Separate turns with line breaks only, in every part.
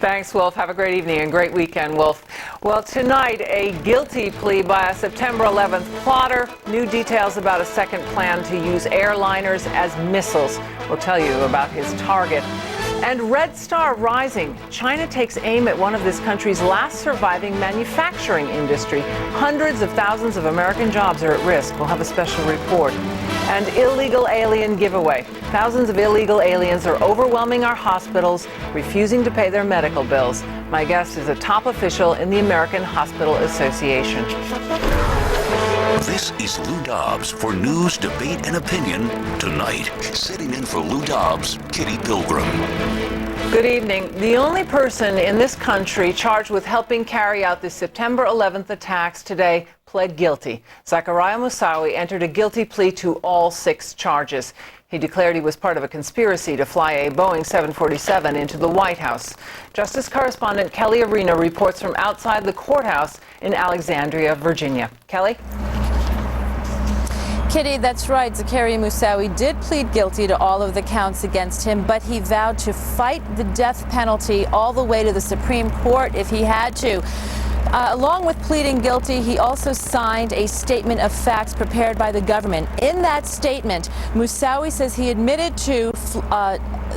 Thanks, Wolf. Have a great evening and great weekend, Wolf. Well, tonight, a guilty plea by a September 11th plotter. New details about a second plan to use airliners as missiles. We'll tell you about his target. And Red Star rising. China takes aim at one of this country's last surviving manufacturing industry. Hundreds of thousands of American jobs are at risk. We'll have a special report. And illegal alien giveaway. Thousands of illegal aliens are overwhelming our hospitals, refusing to pay their medical bills. My guest is a top official in the American Hospital Association.
This is Lou Dobbs for news, debate, and opinion tonight. Sitting in for Lou Dobbs, Kitty Pilgrim.
Good evening. The only person in this country charged with helping carry out the September 11th attacks today pled guilty. Zachariah Moussaoui entered a guilty plea to all 6 charges. He declared he was part of a conspiracy to fly a Boeing 747 into the White House. Justice correspondent Kelly Arena reports from outside the courthouse in Alexandria, Virginia. Kelly?
Kitty, that's right. Zachariah Moussaoui did plead guilty to all of the counts against him, but he vowed to fight the death penalty all the way to the Supreme Court if he had to. Along with pleading guilty, he also signed a statement of facts prepared by the government. In that statement, Moussaoui says he admitted to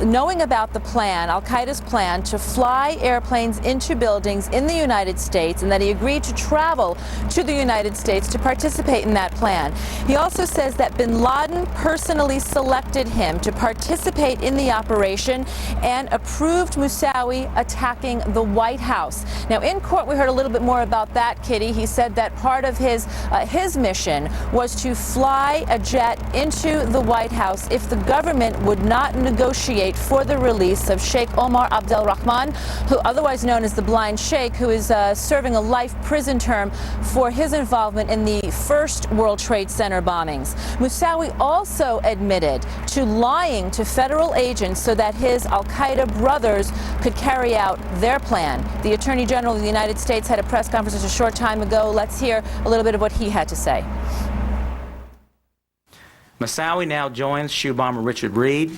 knowing about the plan, Al-Qaeda's plan, to fly airplanes into buildings in the United States, and that he agreed to travel to the United States to participate in that plan. He also says that bin Laden personally selected him to participate in the operation and approved Moussaoui attacking the White House. Now, in court, we heard a little bit more about that, Kitty. He said that part of his mission was to fly a jet into the White House if the government would not negotiate for the release of Sheikh Omar Abdelrahman, who otherwise known as the Blind Sheikh, who is serving a life prison term for his involvement in the first World Trade Center bombings. Moussaoui also admitted to lying to federal agents so that his Al-Qaeda brothers could carry out their plan. The Attorney General of the United States had a press conference just a short time ago. Let's hear a little bit of what he had to say.
Moussaoui now joins shoe bomber Richard Reed,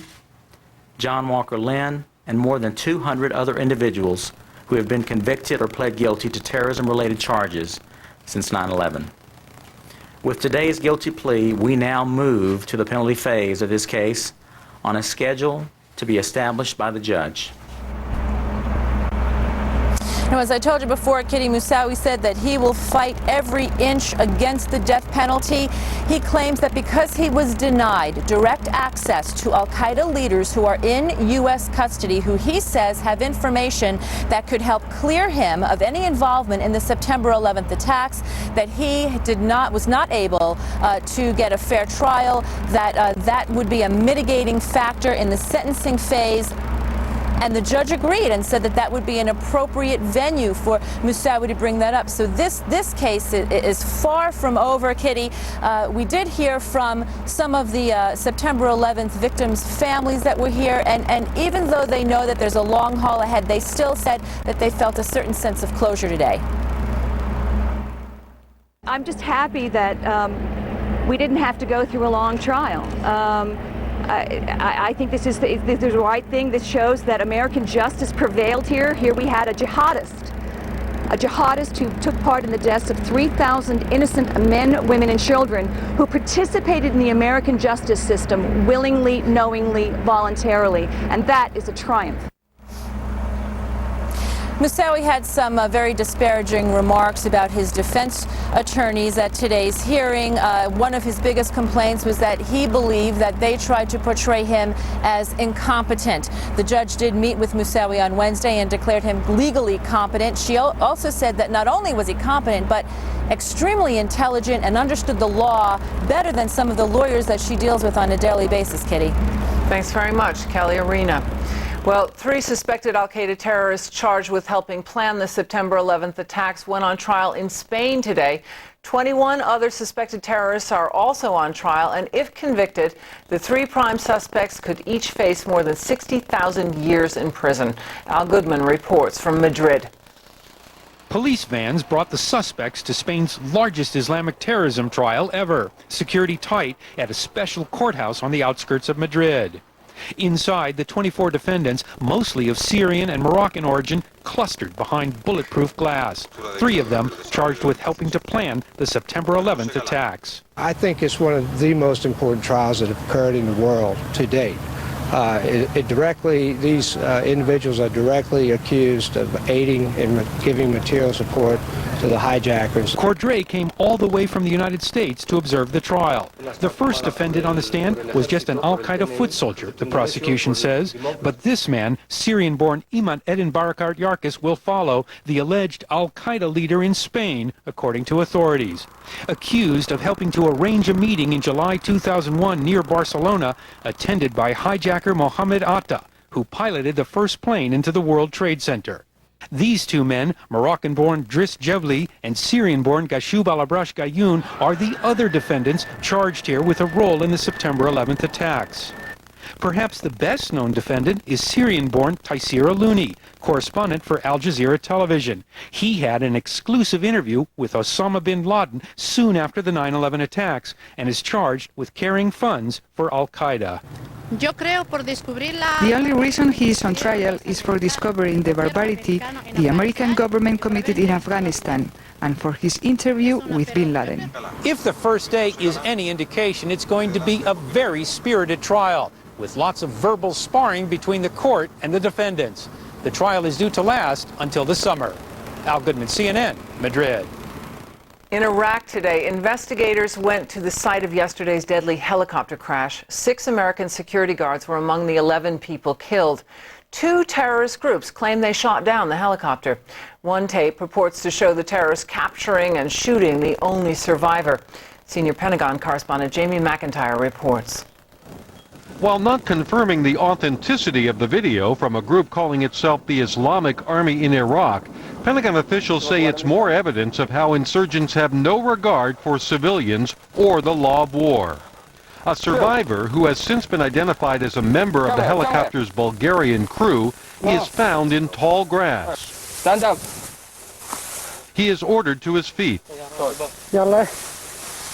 John Walker Lynn, and more than 200 other individuals who have been convicted or pled guilty to terrorism-related charges since 9/11. With today's guilty plea, we now move to the penalty phase of this case on a schedule to be established by the judge.
Now, as I told you before, Kitty, Moussaoui said that he will fight every inch against the death penalty. He claims that because he was denied direct access to Al-Qaeda leaders who are in U.S. custody, who he says have information that could help clear him of any involvement in the September 11th attacks, that he was not able to get a fair trial, that would be a mitigating factor in the sentencing phase. And the judge agreed and said that that would be an appropriate venue for Moussaoui to bring that up. So this case is far from over, Kitty. We did hear from some of the September 11th victims' families that were here, and even though they know that there's a long haul ahead, they still said that they felt a certain sense of closure today.
I'm just happy that we didn't have to go through a long trial. I think this is the right thing. This shows that American justice prevailed here. Here we had a jihadist who took part in the deaths of 3,000 innocent men, women, and children who participated in the American justice system willingly, knowingly, voluntarily, and that is a triumph.
Moussaoui had some very disparaging remarks about his defense attorneys at today's hearing. One of his biggest complaints was that he believed that they tried to portray him as incompetent. The judge did meet with Moussaoui on Wednesday and declared him legally competent. She also said that not only was he competent, but extremely intelligent and understood the law better than some of the lawyers that she deals with on a daily basis, Kitty.
Thanks very much, Kelly Arena. Well, 3 suspected Al-Qaeda terrorists charged with helping plan the September 11th attacks went on trial in Spain today. 21 other suspected terrorists are also on trial, and if convicted, the 3 prime suspects could each face more than 60,000 years in prison. Al Goodman reports from Madrid.
Police vans brought the suspects to Spain's largest Islamic terrorism trial ever, security tight at a special courthouse on the outskirts of Madrid. Inside, the 24 defendants, mostly of Syrian and Moroccan origin, clustered behind bulletproof glass. 3 of them charged with helping to plan the September 11th attacks.
I think it's one of the most important trials that have occurred in the world to date. These individuals are directly accused of aiding and giving material support to the hijackers.
Cordray came all the way from the United States to observe the trial. The first defendant on the stand was just an al-Qaeda foot soldier, the prosecution says. But this man, Syrian-born Iman Edin Barakat Yarkis, will follow the alleged al-Qaeda leader in Spain, according to authorities. Accused of helping to arrange a meeting in July 2001 near Barcelona, attended by hijacker Mohammed Atta, who piloted the first plane into the World Trade Center. These 2 men, Moroccan-born Driss Jebli and Syrian-born Gashoub Alabrash Gayoun, are the other defendants charged here with a role in the September 11th attacks. Perhaps the best-known defendant is Syrian-born Taysir Alouni, correspondent for Al Jazeera television. He had an exclusive interview with Osama bin Laden soon after the 9/11 attacks and is charged with carrying funds for al-Qaeda.
The only reason he is on trial is for discovering the barbarity the American government committed in Afghanistan and for his interview with bin Laden.
If the first day is any indication, it's going to be a very spirited trial, with lots of verbal sparring between the court and the defendants. The trial is due to last until the summer. Al Goodman, CNN, Madrid.
In Iraq today, investigators went to the site of yesterday's deadly helicopter crash. 6 American security guards were among the 11 people killed. 2 terrorist groups claim they shot down the helicopter. One tape purports to show the terrorists capturing and shooting the only survivor. Senior Pentagon correspondent Jamie McIntyre reports.
While not confirming the authenticity of the video from a group calling itself the Islamic Army in Iraq, Pentagon officials say it's more evidence of how insurgents have no regard for civilians or the law of war. A survivor, who has since been identified as a member of the helicopter's Bulgarian crew, is found in tall grass.
Stand up.
He is ordered to his feet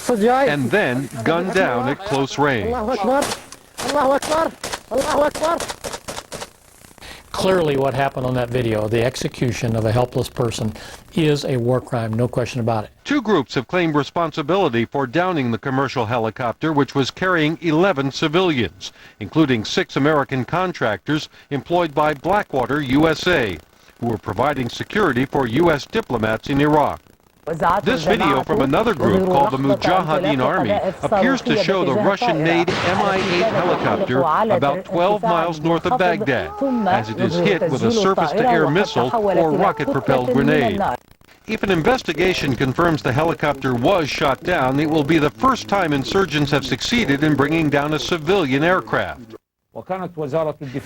and then gunned down at close range.
Clearly what happened on that video, the execution of a helpless person, is a war crime, no question about it.
2 groups have claimed responsibility for downing the commercial helicopter, which was carrying 11 civilians, including 6 American contractors employed by Blackwater USA, who were providing security for U.S. diplomats in Iraq. This video from another group called the Mujahideen Army appears to show the Russian-made Mi-8 helicopter about 12 miles north of Baghdad, as it is hit with a surface-to-air missile or rocket-propelled grenade. If an investigation confirms the helicopter was shot down, it will be the first time insurgents have succeeded in bringing down a civilian aircraft.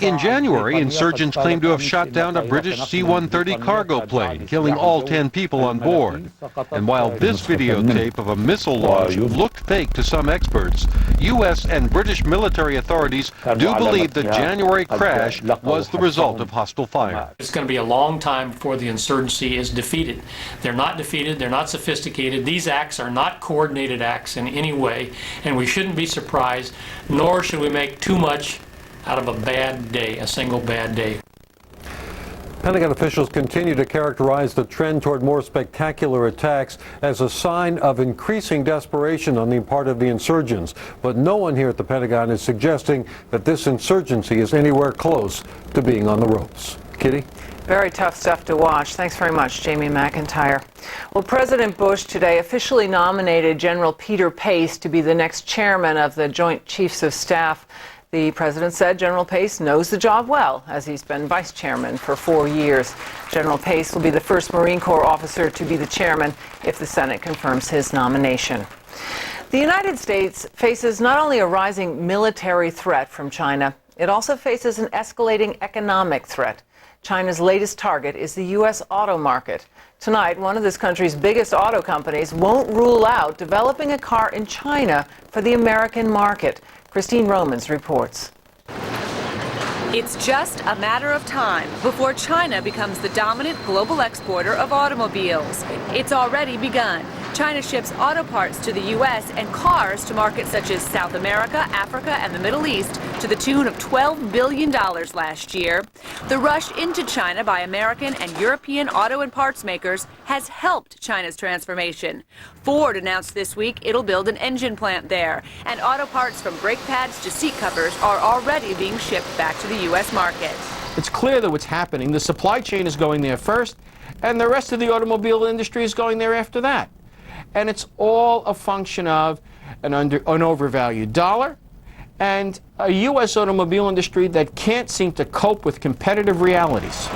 In January, insurgents claimed to have shot down a British C-130 cargo plane, killing all 10 people on board. And while this videotape of a missile launch looked fake to some experts, U.S. and British military authorities do believe the January crash was the result of hostile fire.
It's going to be a long time before the insurgency is defeated. They're not defeated, they're not sophisticated. These acts are not coordinated acts in any way, and we shouldn't be surprised, nor should we make too much out of a bad day, a single bad day.
Pentagon officials continue to characterize the trend toward more spectacular attacks as a sign of increasing desperation on the part of the insurgents. But no one here at the Pentagon is suggesting that this insurgency is anywhere close to being on the ropes. Kitty?
Very tough stuff to watch. Thanks very much, Jamie McIntyre. Well, President Bush today officially nominated General Peter Pace to be the next chairman of the Joint Chiefs of Staff. The president said General Pace knows the job well, as he's been vice chairman for 4 years. General Pace will be the first Marine Corps officer to be the chairman if the Senate confirms his nomination. The United States faces not only a rising military threat from China, it also faces an escalating economic threat. China's latest target is the U.S. auto market. Tonight, one of this country's biggest auto companies won't rule out developing a car in China for the American market. Christine Romans reports.
It's just a matter of time before China becomes the dominant global exporter of automobiles. It's already begun. China ships auto parts to the U.S. and cars to markets such as South America, Africa, and the Middle East to the tune of $12 billion last year. The rush into China by American and European auto and parts makers has helped China's transformation. Ford announced this week it'll build an engine plant there, and auto parts from brake pads to seat covers are already being shipped back to the U.S. market.
It's clear that what's happening, the supply chain is going there first, and the rest of the automobile industry is going there after that. And it's all a function of an overvalued dollar and a U.S. automobile industry that can't seem to cope with competitive realities.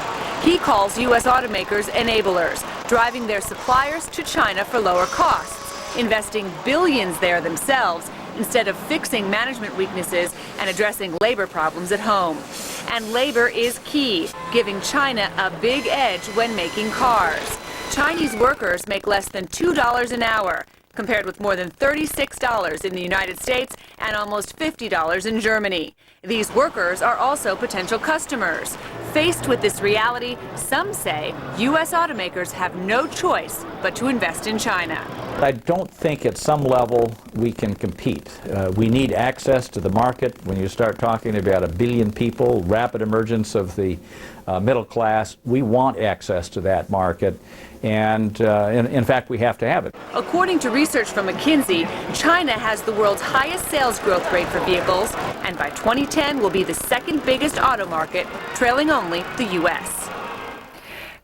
He calls U.S. automakers enablers, driving their suppliers to China for lower costs, investing billions there themselves instead of fixing management weaknesses and addressing labor problems at home. And labor is key, giving China a big edge when making cars. Chinese workers make less than $2 an hour, compared with more than $36 in the United States and almost $50 in Germany. These workers are also potential customers. Faced with this reality, some say U.S. automakers have no choice but to invest in China.
I don't think at some level we can compete. We need access to the market. When you start talking about 1 billion people, rapid emergence of the middle class, we want access to that market. And in fact, we have to have it.
According to research from McKinsey, China has the world's highest sales growth rate for vehicles, and by 2010 will be the second biggest auto market, trailing only the U.S.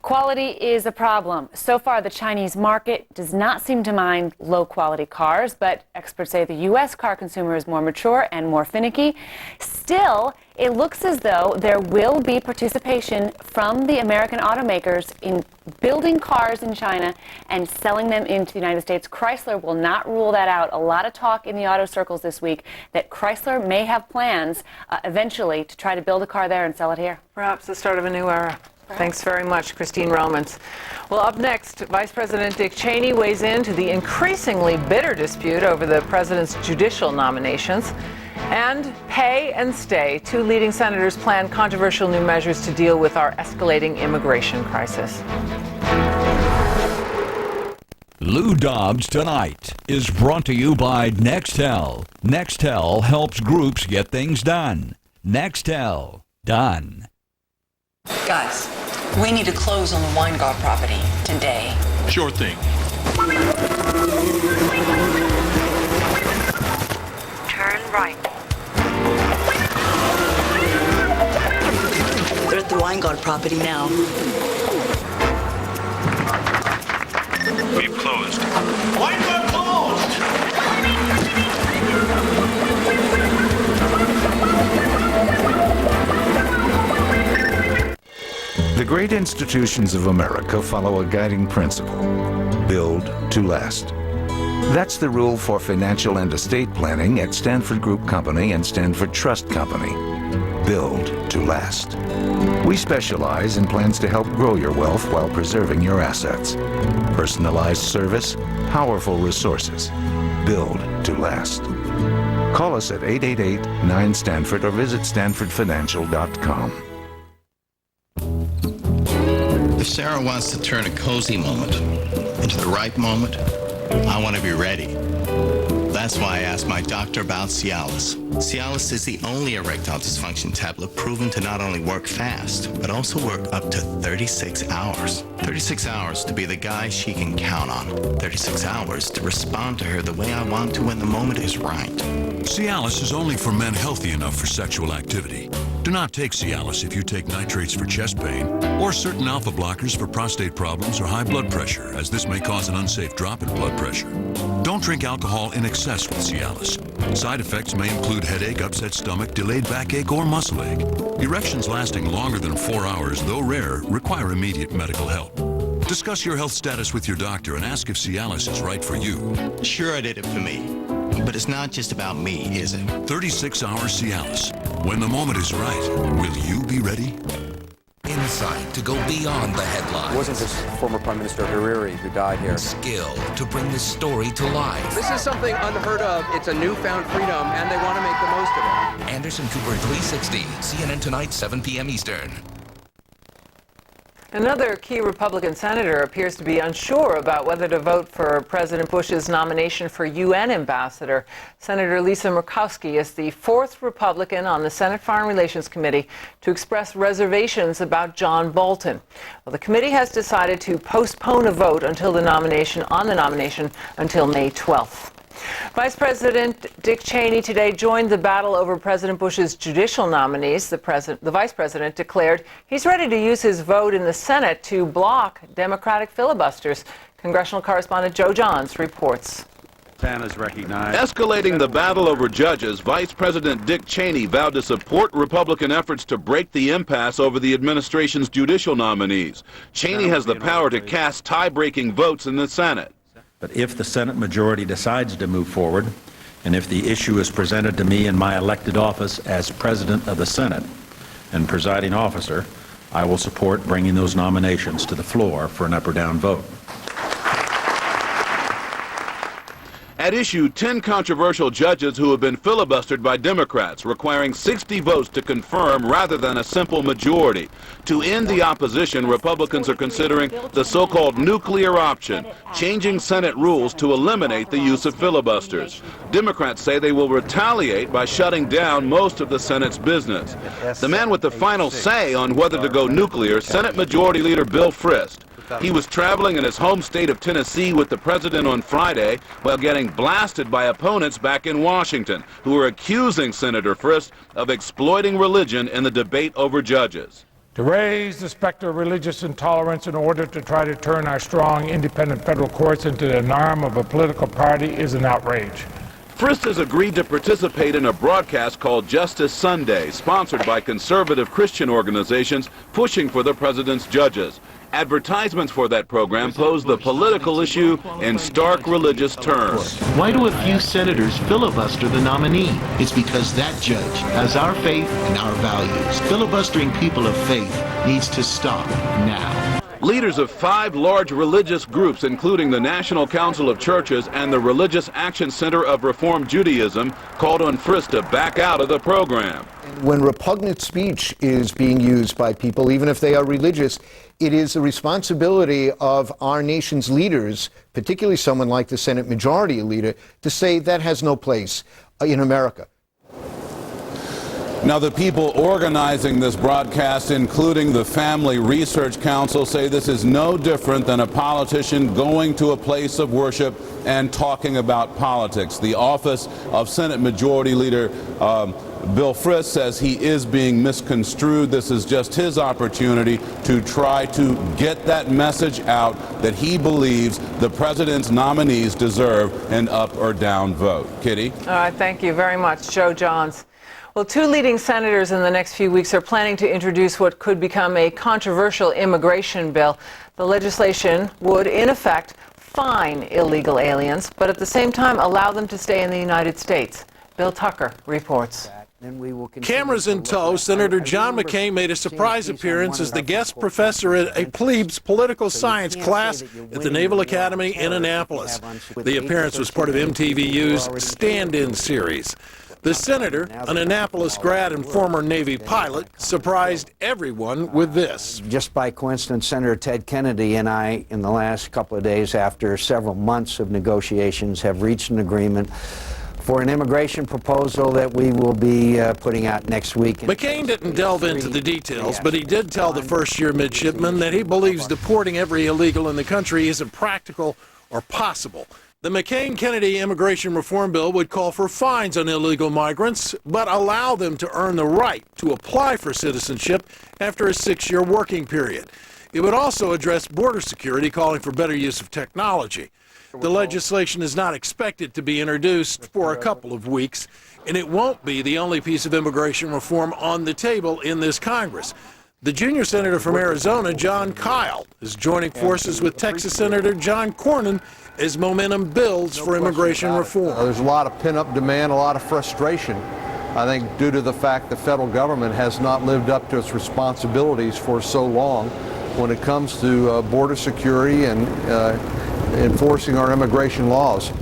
Quality is a problem. So far, the Chinese market does not seem to mind low-quality cars, but experts say the U.S. car consumer is more mature and more finicky. Still, it looks as though there will be participation from the American automakers in building cars in China and selling them into the United States. Chrysler will not rule that out. A lot of talk in the auto circles this week that Chrysler may have plans eventually to try to build a car there and sell it here.
Perhaps the start of a new era. Thanks very much, Christine Romans. Well, up next, Vice President Dick Cheney weighs into the increasingly bitter dispute over the president's judicial nominations. And pay and stay. 2 leading senators plan controversial new measures to deal with our escalating immigration crisis.
Lou Dobbs Tonight is brought to you by Nextel. Nextel helps groups get things done. Nextel. Done.
Guys, we need to close on the Weingart property today.
Sure thing.
Turn right. They're at the Weingart property now.
We've closed. Weingart closed!
The great institutions of America follow a guiding principle: build to last. That's the rule for financial and estate planning at Stanford Group Company and Stanford Trust Company. Build to last. We specialize in plans to help grow your wealth while preserving your assets. Personalized service, powerful resources. Build to last. Call us at 888-9-STANFORD or visit stanfordfinancial.com.
If Sarah wants to turn a cozy moment into the right moment, I want to be ready. That's why I asked my doctor about Cialis. Cialis is the only erectile dysfunction tablet proven to not only work fast, but also work up to 36 hours. 36 hours to be the guy she can count on. 36 hours to respond to her the way I want to when the moment is right.
Cialis is only for men healthy enough for sexual activity. Do not take Cialis if you take nitrates for chest pain or certain alpha blockers for prostate problems or high blood pressure, as this may cause an unsafe drop in blood pressure. Don't drink alcohol in excess with Cialis. Side effects may include headache, upset stomach, delayed backache, or muscle ache. Erections lasting longer than 4 hours, though rare, require immediate medical help. Discuss your health status with your doctor and ask if Cialis is right for you.
Sure, I did it for me. But it's not just about me, is it?
36-hour Cialis. When the moment is right, will you be ready?
Insight to go beyond the headlines.
It wasn't just former Prime Minister Hariri who died here.
Skill to bring this story to life.
This is something unheard of. It's a newfound freedom, and they want to make the most of it.
Anderson Cooper 360, CNN Tonight, 7 p.m. Eastern.
Another key Republican senator appears to be unsure about whether to vote for President Bush's nomination for UN ambassador. Senator Lisa Murkowski is the fourth Republican on the Senate Foreign Relations Committee to express reservations about John Bolton. Well, the committee has decided to postpone a vote until the nomination until May 12th. Vice President Dick Cheney today joined the battle over President Bush's judicial nominees. The vice president declared he's ready to use his vote in the Senate to block Democratic filibusters. Congressional correspondent Joe Johns reports.
Is recognized. Escalating the battle over judges, Vice President Dick Cheney vowed to support Republican efforts to break the impasse over the administration's judicial nominees. Cheney has the power to cast tie-breaking votes in the Senate.
But if the Senate majority decides to move forward, and if the issue is presented to me in my elected office as President of the Senate and presiding officer, I will support bringing those nominations to the floor for an up or down vote.
At issue, 10 controversial judges who have been filibustered by Democrats, requiring 60 votes to confirm rather than a simple majority. To end the opposition, Republicans are considering the so-called nuclear option, changing Senate rules to eliminate the use of filibusters. Democrats say they will retaliate by shutting down most of the Senate's business. The man with the final say on whether to go nuclear, Senate Majority Leader Bill Frist. He was traveling in his home state of Tennessee with the president on Friday while getting blasted by opponents back in Washington who are accusing Senator Frist of exploiting religion in the debate over judges.
To raise the specter of religious intolerance in order to try to turn our strong, independent federal courts into an arm of a political party is an outrage.
Frist has agreed to participate in a broadcast called Justice Sunday, sponsored by conservative Christian organizations pushing for the president's judges. Advertisements for that program pose the political issue in stark religious terms.
Why do a few senators filibuster the nominee? It's because that judge has our faith and our values. Filibustering people of faith needs to stop now.
Leaders of 5 large religious groups, including the National Council of Churches and the Religious Action Center of Reform Judaism, called on Frist to back out of the program.
When repugnant speech is being used by people, even if they are religious, it is the responsibility of our nation's leaders, particularly someone like the Senate Majority Leader, to say that has no place in America.
Now, the people organizing this broadcast, including the Family Research Council, say this is no different than a politician going to a place of worship and talking about politics. The office of Senate Majority Leader Bill Frist says he is being misconstrued. This is just his opportunity to try to get that message out that he believes the president's nominees deserve an up or down vote. Kitty?
All right, thank you very much, Joe Johns. Well, 2 leading senators in the next few weeks are planning to introduce what could become a controversial immigration bill. The legislation would, in effect, fine illegal aliens, but at the same time allow them to stay in the United States. Bill Tucker reports.
Cameras in tow, Senator John McCain made a surprise appearance as the guest professor at a plebes political science class at the Naval Academy in Annapolis. The appearance was part of MTVU's Stand-In series. The senator, an Annapolis grad and former Navy pilot, surprised everyone with this.
Just by coincidence, Senator Ted Kennedy and I, in the last couple of days after several months of negotiations, have reached an agreement for an immigration proposal that we will be putting out next week.
McCain didn't delve into the details, but he did tell the first-year midshipman that he believes deporting every illegal in the country isn't practical or possible. The McCain-Kennedy immigration reform bill would call for fines on illegal migrants, but allow them to earn the right to apply for citizenship after a 6-year working period. It would also address border security, calling for better use of technology. The legislation is not expected to be introduced for a couple of weeks, and it won't be the only piece of immigration reform on the table in this Congress. The junior senator from Arizona, John Kyle, is joining forces with Texas Senator John Cornyn as momentum builds for immigration reform.
There's a lot of pent-up demand, a lot of frustration, I think, due to the fact the federal government has not lived up to its responsibilities for so long when it comes to border security and enforcing our immigration laws.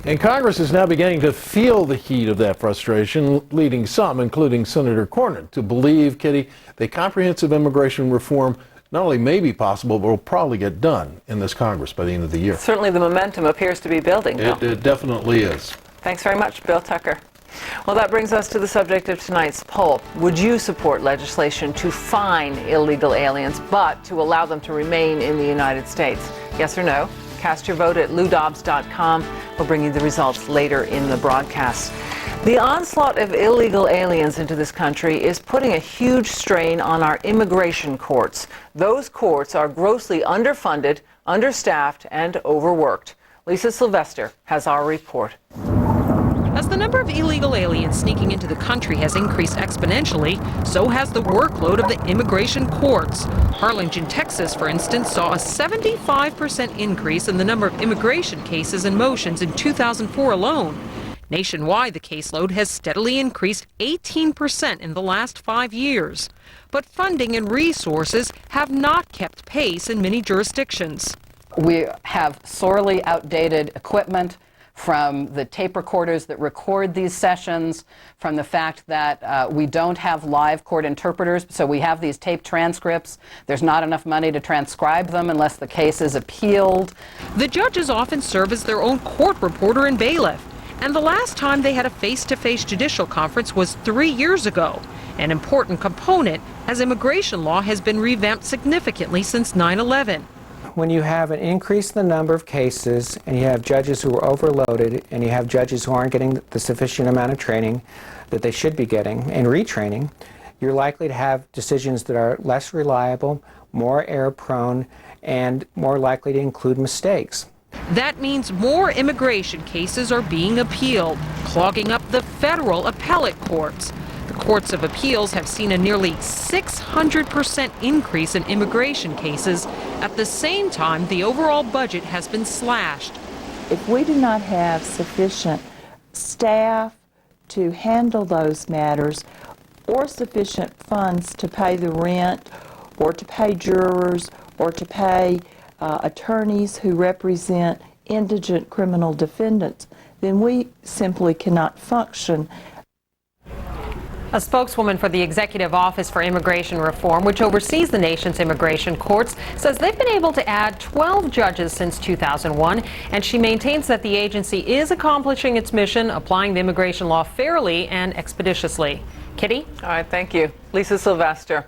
And Congress is now beginning to feel the heat of that frustration, leading some, including Senator Cornyn, to believe, Kitty, that comprehensive immigration reform
not only may be possible, but will probably get done in this Congress by the end of the year.
Certainly the momentum appears to be building, Bill.
It definitely is.
Thanks very much, Bill Tucker. Well, that brings us to the subject of tonight's poll. Would you support legislation to fine illegal aliens, but to allow them to remain in the United States? Yes or no? Cast your vote at loudobbs.com. We'll bring you the results later in the broadcast. The onslaught of illegal aliens into this country is putting a huge strain on our immigration courts. Those courts are grossly underfunded, understaffed, and overworked. Lisa Sylvester has our report.
As the number of illegal aliens sneaking into the country has increased exponentially, so has the workload of the immigration courts. Harlingen, Texas, for instance, saw a 75% increase in the number of immigration cases and motions in 2004 alone. Nationwide, the caseload has steadily increased 18% in the last 5 years. But funding and resources have not kept pace in many jurisdictions.
We have sorely outdated equipment, from the tape recorders that record these sessions, from the fact that we don't have live court interpreters, so we have these tape transcripts. There's not enough money to transcribe them unless the case is appealed.
The judges often serve as their own court reporter and bailiff, and the last time they had a face-to-face judicial conference was 3 years ago, an important component as immigration law has been revamped significantly since 9/11.
When you have an increase in the number of cases and you have judges who are overloaded and you have judges who aren't getting the sufficient amount of training that they should be getting and retraining, you're likely to have decisions that are less reliable, more error-prone, and more likely to include mistakes.
That means more immigration cases are being appealed, clogging up the federal appellate courts. The courts of appeals have seen a nearly 600% increase in immigration cases. At the same time, the overall budget has been slashed.
If we do not have sufficient staff to handle those matters, or sufficient funds to pay the rent, or to pay jurors, or to pay attorneys who represent indigent criminal defendants, then we simply cannot function.
A spokeswoman for the Executive Office for Immigration Reform, which oversees the nation's immigration courts, says they've been able to add 12 judges since 2001, and she maintains that the agency is accomplishing its mission, applying the immigration law fairly and expeditiously. Kitty?
All right, thank you. Lisa Sylvester.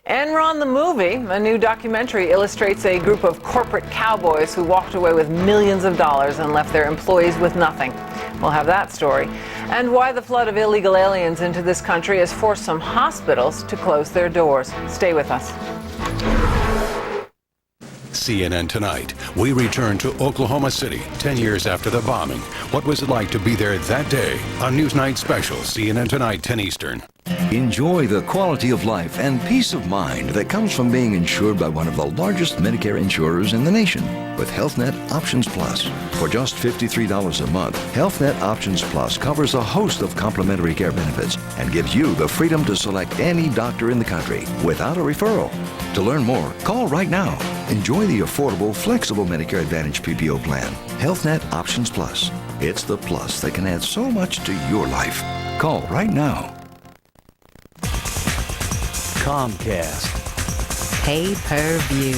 Enron the movie, a new documentary, illustrates a group of corporate cowboys who walked away with millions of dollars and left their employees with nothing. We'll have that story. And why the flood of illegal aliens into this country has forced some hospitals to close their doors. Stay with us.
CNN Tonight. We return to Oklahoma City 10 years after the bombing. What was it like to be there that day? On Newsnight Special, CNN Tonight, 10 Eastern.
Enjoy the quality of life and peace of mind that comes from being insured by one of the largest Medicare insurers in the nation with HealthNet Options Plus. For just $53 a month, HealthNet Options Plus covers a host of complimentary care benefits and gives you the freedom to select any doctor in the country without a referral. To learn more, call right now. Enjoy the affordable, flexible Medicare Advantage PPO plan. HealthNet Options Plus. It's the plus that can add so much to your life. Call right now.
Comcast. Pay-per-view.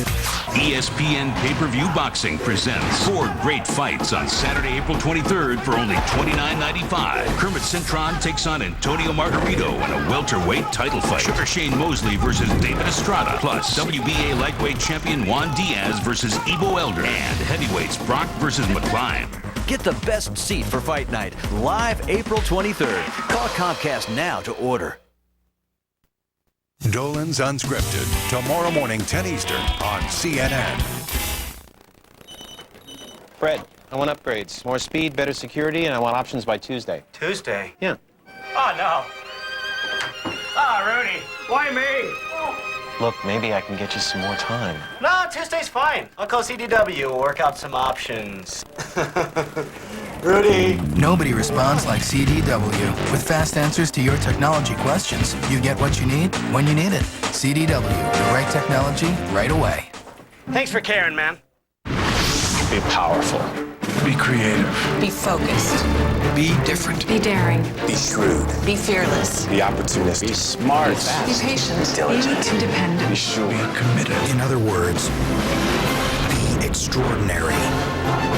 ESPN Pay-Per-View Boxing presents 4 great fights on Saturday, April 23rd for only $29.95. Kermit Cintron takes on Antonio Margarito in a welterweight title fight. Sugar Shane Mosley versus David Estrada. Plus, WBA lightweight champion Juan Diaz versus Ivo Elder. And heavyweights Brock versus McCline.
Get the best seat for Fight Night, live April 23rd. Call Comcast now to order.
Dolan's Unscripted, tomorrow morning, 10 Eastern on CNN.
Fred, I want upgrades. More speed, better security, and I want options by Tuesday.
Tuesday?
Yeah.
Oh, no. Rudy, why me?
Look, maybe I can get you some more time.
No, Tuesday's fine. I'll call CDW. We'll work out some options. Rudy.
Nobody responds like CDW. With fast answers to your technology questions, you get what you need when you need it. CDW, the right technology, right away.
Thanks for caring, man.
Be powerful. Be creative.
Be focused.
Be different.
Be daring.
Be shrewd.
Be fearless.
Be opportunistic. Be smart. Be fast.
Be patient.
Be diligent.
Be independent.
Be sure. Be committed.
In other words, be extraordinary.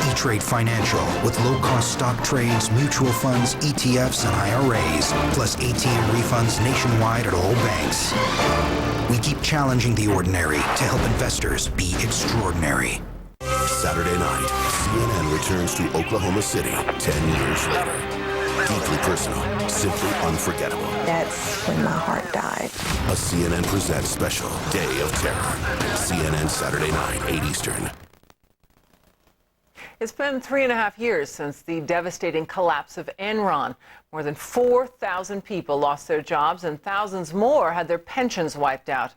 E-Trade Financial, with low-cost stock trades, mutual funds, ETFs, and IRAs, plus ATM refunds nationwide at all banks. We keep challenging the ordinary to help investors be extraordinary.
Saturday night, CNN returns to Oklahoma City 10 years later. Deeply personal, simply unforgettable.
That's when my heart died.
A CNN Presents special, Day of Terror. CNN Saturday night, 8 Eastern.
It's been 3.5 years since the devastating collapse of Enron. More than 4,000 people lost their jobs and thousands more had their pensions wiped out.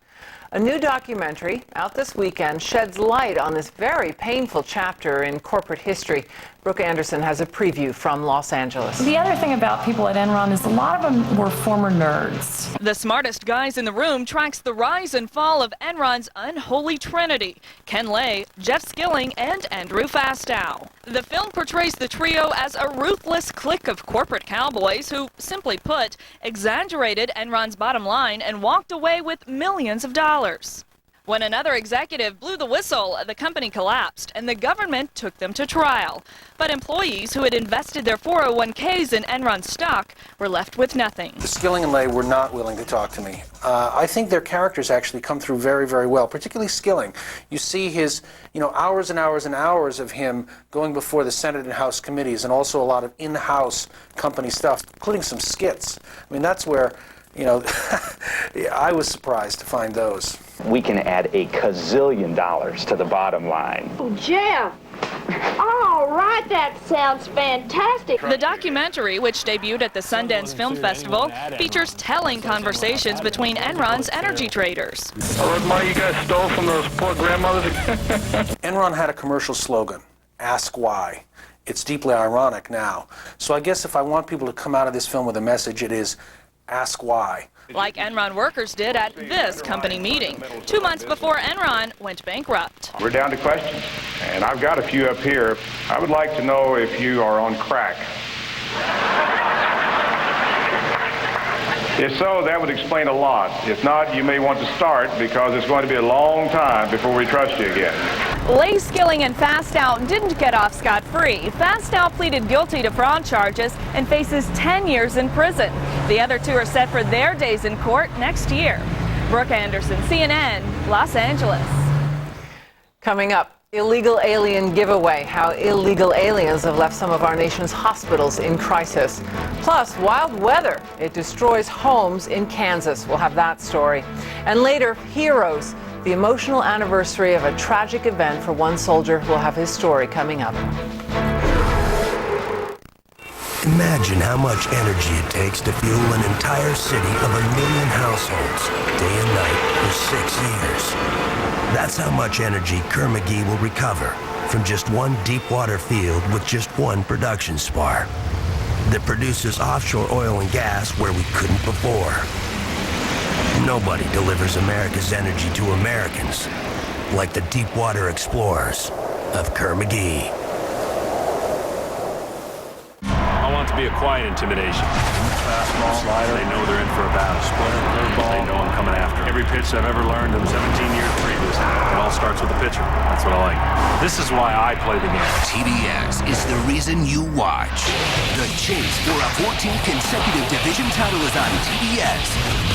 A new documentary out this weekend sheds light on this very painful chapter in corporate history. Brooke Anderson has a preview from Los Angeles.
The other thing about people at Enron is a lot of them were former nerds.
The smartest guys in the room tracks the rise and fall of Enron's unholy trinity: Ken Lay, Jeff Skilling, and Andrew Fastow. The film portrays the trio as a ruthless clique of corporate cowboys who, simply put, exaggerated Enron's bottom line and walked away with millions of dollars. When another executive blew the whistle, the company collapsed and the government took them to trial. But employees who had invested their 401ks in Enron stock were left with nothing.
Skilling and Lay were not willing to talk to me. I think their characters actually come through very, very well, particularly Skilling. You see his, hours and hours and hours of him going before the Senate and House committees, and also a lot of in-house company stuff, including some skits. I mean, that's where, I was surprised to find those.
We can add a gazillion dollars to the bottom line.
Oh, Jeff! All right, that sounds fantastic.
The documentary, which debuted at the Sundance Film Festival, features telling conversations between Enron's energy traders.
What money you guys stole from those poor grandmothers? Enron had a commercial slogan, "Ask Why." It's deeply ironic now. So I guess if I want people to come out of this film with a message, it is, ask why.
Like Enron workers did at this company meeting, 2 months before Enron went bankrupt.
We're down to questions, and I've got a few up here. I would like to know if you are on crack. If so, that would explain a lot. If not, you may want to start, because it's going to be a long time before we trust you again.
Lay, Skilling, and Fastow didn't get off scot-free. Fastow pleaded guilty to fraud charges and faces 10 years in prison. The other two are set for their days in court next year. Brooke Anderson, CNN, Los Angeles.
Coming up, illegal alien giveaway, how illegal aliens have left some of our nation's hospitals in crisis. Plus, wild weather, it destroys homes in Kansas. We'll have that story. And later, heroes, the emotional anniversary of a tragic event for one soldier. We'll have his story coming up.
Imagine how much energy it takes to fuel an entire city of 1 million households, day and night, for 6 years. That's how much energy Kerr-McGee will recover from just one deep water field with just one production spar that produces offshore oil and gas where we couldn't before. Nobody delivers America's energy to Americans like the deep water explorers of Kerr-McGee.
I want it to be a quiet intimidation. Fastball, slider. They know they're in for a battle. Splitter, curveball. They know I'm coming after. Every pitch I've ever learned in 17 years previous, it all starts with the pitcher. That's what I like. This is why I play the game.
TBS is the reason you watch. The chase for a 14th consecutive division title is on TBS.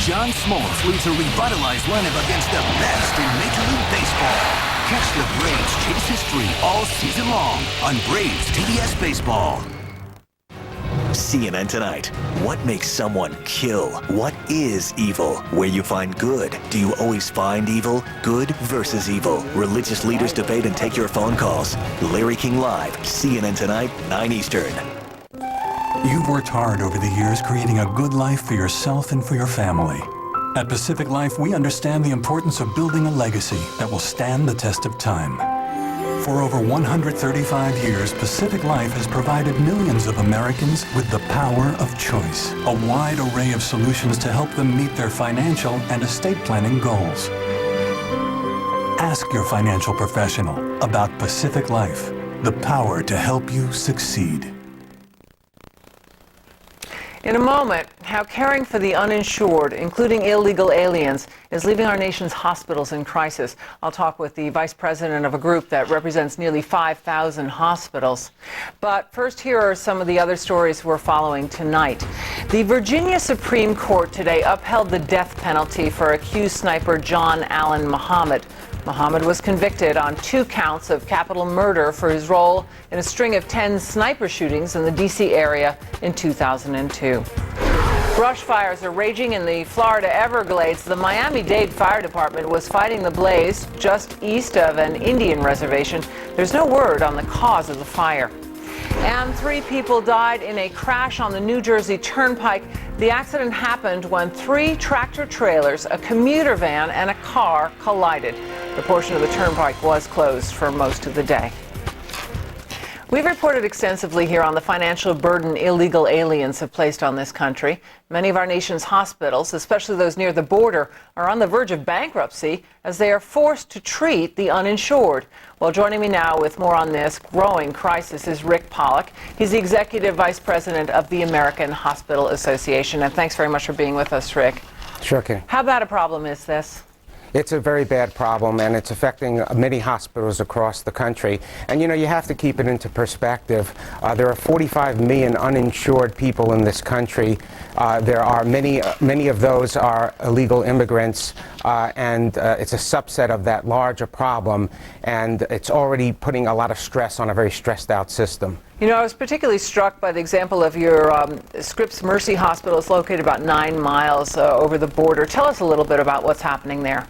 John Smoltz leads a revitalized lineup against the best in Major League Baseball. Catch the Braves chase history all season long on Braves TBS Baseball.
CNN Tonight. What makes someone kill? What is evil? Where you find good? Do you always find evil? Good versus evil. Religious leaders debate and take your phone calls. Larry King Live, CNN Tonight, 9 Eastern.
You've worked hard over the years creating a good life for yourself and for your family. At Pacific Life, we understand the importance of building a legacy that will stand the test of time. For over 135 years, Pacific Life has provided millions of Americans with the power of choice, a wide array of solutions to help them meet their financial and estate planning goals. Ask your financial professional about Pacific Life, the power to help you succeed.
In a moment, how caring for the uninsured, including illegal aliens, is leaving our nation's hospitals in crisis. I'll talk with the vice president of a group that represents nearly 5,000 hospitals. But first, here are some of the other stories we're following tonight. The Virginia Supreme Court today upheld the death penalty for accused sniper John Allen Muhammad. Muhammad was convicted on 2 counts of capital murder for his role in a string of 10 sniper shootings in the D.C. area in 2002. Brush fires are raging in the Florida Everglades. The Miami-Dade Fire Department was fighting the blaze just east of an Indian reservation. There's no word on the cause of the fire. And 3 people died in a crash on the New Jersey Turnpike. The accident happened when 3 tractor trailers, a commuter van, and a car collided. The portion of the turnpike was closed for most of the day. We've reported extensively here on the financial burden illegal aliens have placed on this country. Many of our nation's hospitals, especially those near the border, are on the verge of bankruptcy as they are forced to treat the uninsured. Well, joining me now with more on this growing crisis is Rick Pollock. He's the executive vice president of the American Hospital Association. And thanks very much for being with us, Rick.
Sure, Kitty.
How bad a problem is this?
It's a very bad problem, and it's affecting many hospitals across the country. And you know, you have to keep it into perspective. There are 45 million uninsured people in this country. There are many of those are illegal immigrants, and it's a subset of that larger problem. And it's already putting a lot of stress on a very stressed out system.
You know, I was particularly struck by the example of your Scripps Mercy Hospital. It's located about 9 miles over the border. Tell us a little bit about what's happening there.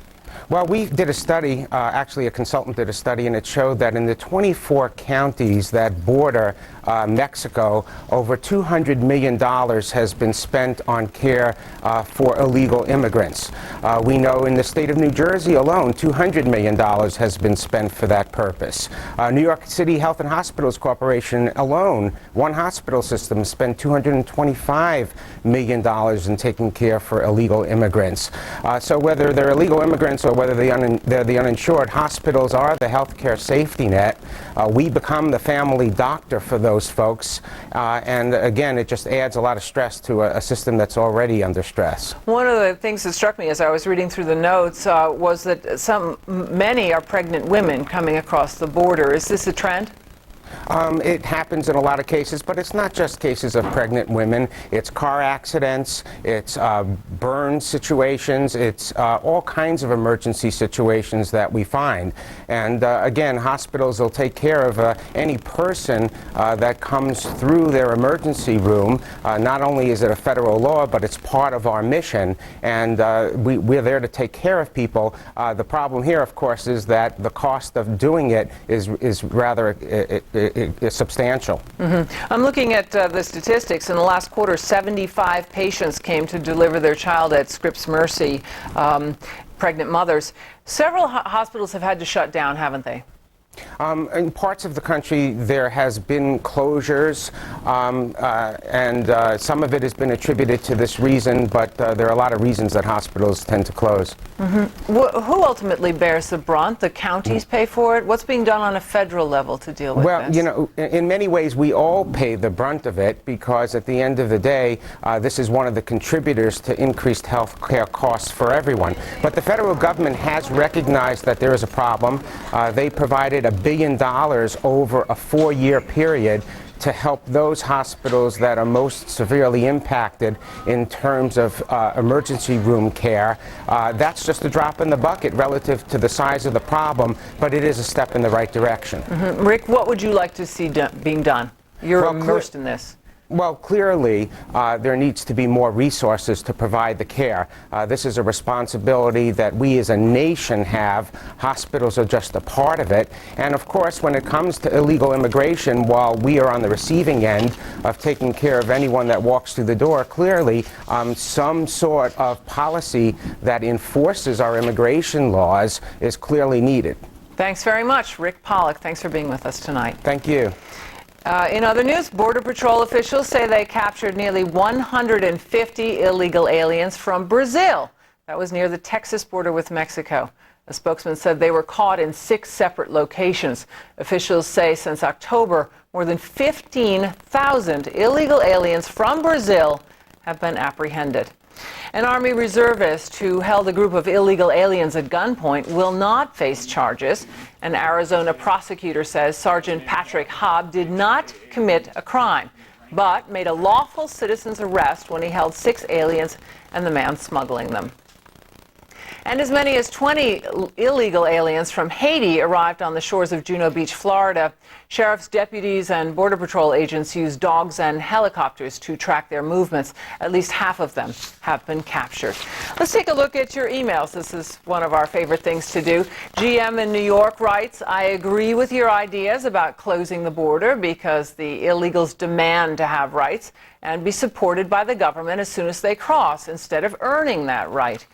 Well, we did a study, actually a consultant did a study, and it showed that in the 24 counties that border Mexico, over $200 million has been spent on care for illegal immigrants. We know in the state of New Jersey alone, $200 million has been spent for that purpose. New York City Health and Hospitals Corporation alone, one hospital system, spent $225 million in taking care for illegal immigrants. So whether they're illegal immigrants or whether they're the uninsured, hospitals are the healthcare safety net. We become the family doctor for those folks, and again, it just adds a lot of stress to a system that's already under stress.
One of the things that struck me as I was reading through the notes was that many are pregnant women coming across the border. Is this a trend?
It happens in a lot of cases, but it's not just cases of pregnant women. It's car accidents, it's burn situations, it's all kinds of emergency situations that we find. And again, hospitals will take care of any person that comes through their emergency room. Not only is it a federal law, but it's part of our mission, and we're there to take care of people. The problem here, of course, is that the cost of doing it is rather substantial.
Mm-hmm. I'm looking at the statistics. In the last quarter, 75 patients came to deliver their child at Scripps Mercy, pregnant mothers. Several hospitals have had to shut down, haven't they?
In parts of the country, there has been closures, and some of it has been attributed to this reason, but there are a lot of reasons that hospitals tend to close.
Mm-hmm. Who ultimately bears the brunt? The counties pay for it? What's being done on a federal level to deal with this?
Well, you know, in many ways, we all pay the brunt of it because at the end of the day, this is one of the contributors to increased health care costs for everyone. But the federal government has recognized that there is a problem. They provided $1 billion over a 4-year period to help those hospitals that are most severely impacted in terms of emergency room care. That's just a drop in the bucket relative to the size of the problem, but it is a step in the right direction.
Mm-hmm. Rick, what would you like to see being done? You're immersed in this.
Well, clearly, there needs to be more resources to provide the care. This is a responsibility that we as a nation have. Hospitals are just a part of it. And of course, when it comes to illegal immigration, while we are on the receiving end of taking care of anyone that walks through the door, clearly, some sort of policy that enforces our immigration laws is clearly needed.
Thanks very much, Rick Pollock. Thanks for being with us tonight.
Thank you.
In other news, Border Patrol officials say they captured nearly 150 illegal aliens from Brazil. That was near the Texas border with Mexico. A spokesman said they were caught in 6 separate locations. Officials say since October, more than 15,000 illegal aliens from Brazil have been apprehended. An Army reservist who held a group of illegal aliens at gunpoint will not face charges. An Arizona prosecutor says Sergeant Patrick Hobb did not commit a crime, but made a lawful citizen's arrest when he held 6 aliens and the man smuggling them. And as many as 20 illegal aliens from Haiti arrived on the shores of Juno Beach, Florida. Sheriff's deputies and Border Patrol agents used dogs and helicopters to track their movements. At least half of them have been captured. Let's take a look at your emails. This is one of our favorite things to do. GM in New York writes, I agree with your ideas about closing the border because the illegals demand to have rights and be supported by the government as soon as they cross instead of earning that right.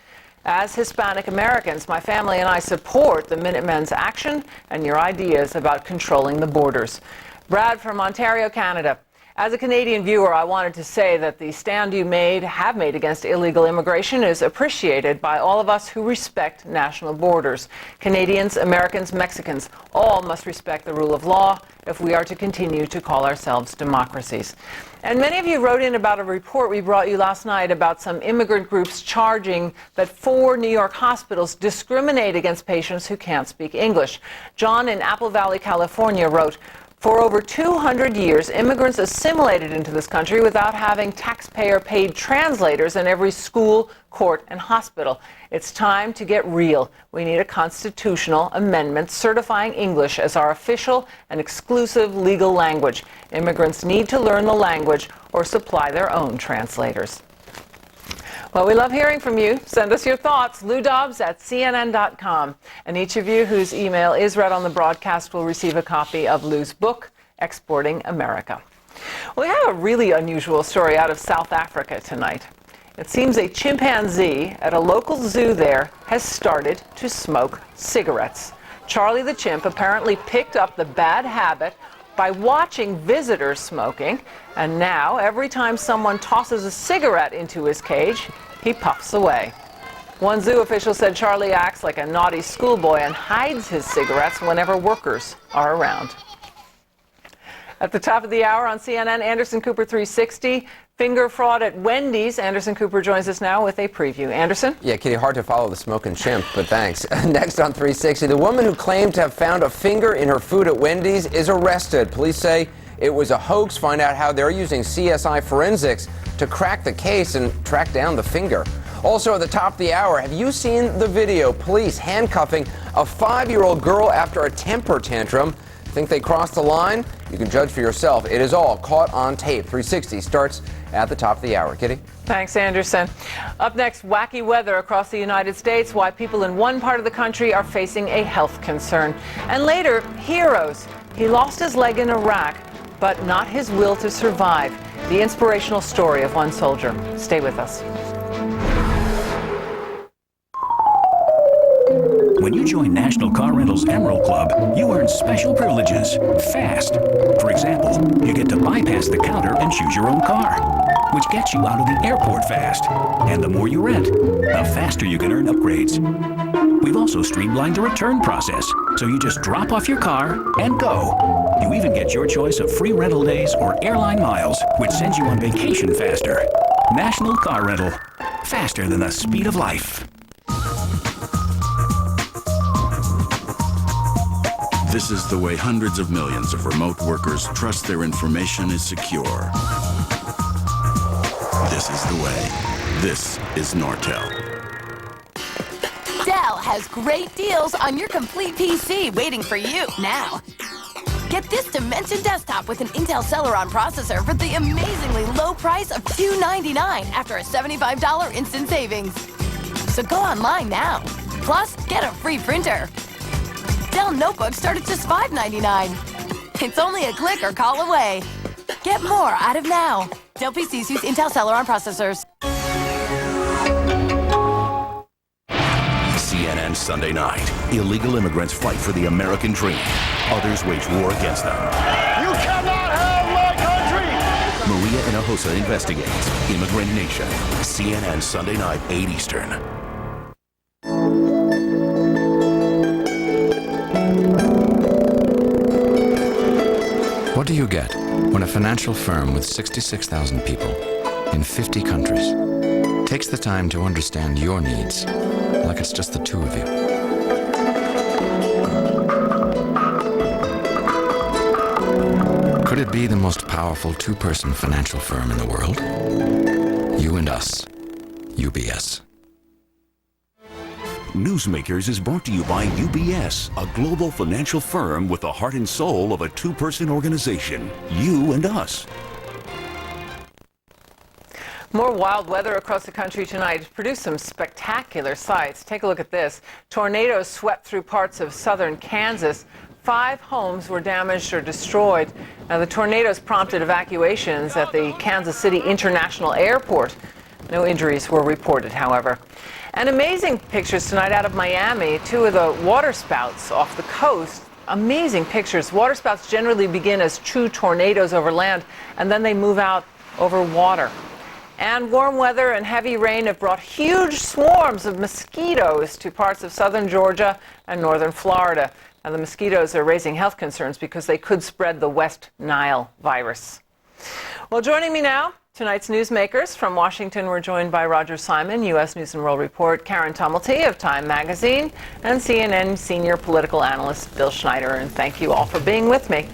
As Hispanic Americans, my family and I support the Minutemen's action and your ideas about controlling the borders. Brad from Ontario, Canada. As a Canadian viewer, I wanted to say that the stand you have made against illegal immigration is appreciated by all of us who respect national borders. Canadians, Americans, Mexicans, all must respect the rule of law if we are to continue to call ourselves democracies. And many of you wrote in about a report we brought you last night about some immigrant groups charging that 4 New York hospitals discriminate against patients who can't speak English. John in Apple Valley, California wrote, for over 200 years, immigrants assimilated into this country without having taxpayer-paid translators in every school, court, and hospital. It's time to get real. We need a constitutional amendment certifying English as our official and exclusive legal language. Immigrants need to learn the language or supply their own translators. Well, we love hearing from you. Send us your thoughts. LouDobbs@CNN.com. And each of you whose email is read on the broadcast will receive a copy of Lou's book, Exporting America. We have a really unusual story out of South Africa tonight. It seems a chimpanzee at a local zoo there has started to smoke cigarettes. Charlie the chimp apparently picked up the bad habit by watching visitors smoking, and now every time someone tosses a cigarette into his cage, he puffs away. One zoo official said Charlie acts like a naughty schoolboy and hides his cigarettes whenever workers are around. At the top of the hour on CNN, Anderson Cooper 360. Finger fraud at Wendy's. Anderson Cooper joins us now with a preview. Anderson?
Yeah, Kitty, hard to follow the smoking chimp, but thanks. Next on 360, the woman who claimed to have found a finger in her food at Wendy's is arrested. Police say it was a hoax. Find out how they're using CSI forensics to crack the case and track down the finger. Also at the top of the hour, have you seen the video? Police handcuffing a 5-year-old girl after a temper tantrum. Think they crossed the line? You can judge for yourself. It is all caught on tape. 360 starts at the top of the hour. Kitty?
Thanks, Anderson. Up next, wacky weather across the United States, why people in one part of the country are facing a health concern. And later, heroes. He lost his leg in Iraq, but not his will to survive. The inspirational story of one soldier. Stay with us.
When you join National Car Rental's Emerald Club, you earn special privileges fast. For example, you get to bypass the counter and choose your own car, which gets you out of the airport fast. And the more you rent, the faster you can earn upgrades. We've also streamlined the return process, so you just drop off your car and go. You even get your choice of free rental days or airline miles, which sends you on vacation faster. National Car Rental. Faster than the speed of life.
This is the way hundreds of millions of remote workers trust their information is secure. This is the way. This is Nortel.
Dell has great deals on your complete PC waiting for you now. Get this Dimension desktop with an Intel Celeron processor for the amazingly low price of $299 after a $75 instant savings. So go online now. Plus, get a free printer. Dell notebooks start at just $599. It's only a click or call away. Get more out of now. Dell PCs use Intel Celeron processors.
CNN Sunday Night. Illegal immigrants fight for the American dream. Others wage war against them.
You cannot have my country!
Maria Hinojosa investigates. Immigrant Nation. CNN Sunday Night, 8 Eastern.
What do you get when a financial firm with 66,000 people
in 50 countries, takes the time to understand your needs, like it's just the two of you. Could it be the most powerful two-person financial firm in the world? You and us. UBS.
Newsmakers is brought to you by UBS, a global financial firm with the heart and soul of a two-person organization. You and us.
More wild weather across the country tonight has produced some spectacular sights. Take a look at this. Tornadoes swept through parts of southern Kansas. 5 homes were damaged or destroyed. Now, the tornadoes prompted evacuations at the Kansas City International Airport. No injuries were reported, however. And amazing pictures tonight out of Miami. 2 of the waterspouts off the coast. Amazing pictures. Waterspouts generally begin as true tornadoes over land, and then they move out over water. And warm weather and heavy rain have brought huge swarms of mosquitoes to parts of southern Georgia and northern Florida. Now, the mosquitoes are raising health concerns because they could spread the West Nile virus. Well, joining me now, tonight's Newsmakers. From Washington, we're joined by Roger Simon, U.S. News and World Report, Karen Tumulty of Time Magazine, and CNN senior political analyst Bill Schneider. And thank you all for being with me.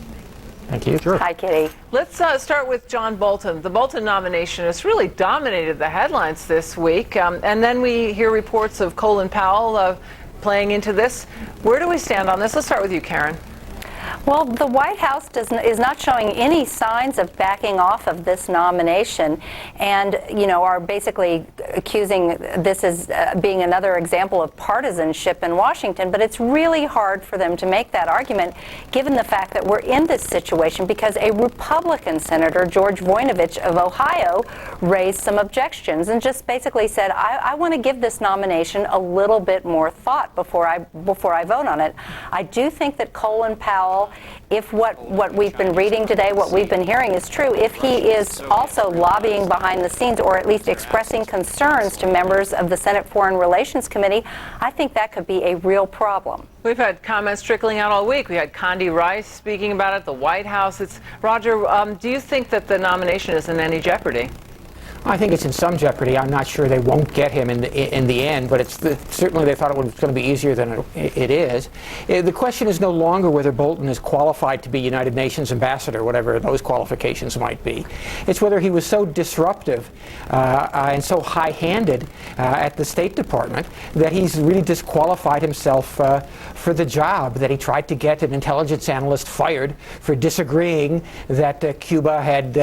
Thank you. Sure.
Hi, Kitty.
Let's start with John Bolton. The Bolton nomination has really dominated the headlines this week. And then we hear reports of Colin Powell playing into this. Where do we stand on this? Let's start with you, Karen.
Well, the White House is not showing any signs of backing off of this nomination, and are basically accusing this as being another example of partisanship in Washington. But it's really hard for them to make that argument, given the fact that we're in this situation because a Republican senator, George Voinovich of Ohio, raised some objections and just basically said, "I want to give this nomination a little bit more thought before I vote on it." I do think that Colin Powell, if what we've been reading today, what we've been hearing is true, if he is also lobbying behind the scenes or at least expressing concerns to members of the Senate Foreign Relations Committee, I think that could be a real problem.
We've had comments trickling out all week. We had Condi Rice speaking about it, the White House. Roger, do you think that the nomination is in any jeopardy?
I think it's in some jeopardy. I'm not sure they won't get him in the end, but certainly they thought it was going to be easier than it is. The question is no longer whether Bolton is qualified to be United Nations ambassador, whatever those qualifications might be. It's whether he was so disruptive and so high-handed at the State Department that he's really disqualified himself for the job, that he tried to get an intelligence analyst fired for disagreeing that Cuba had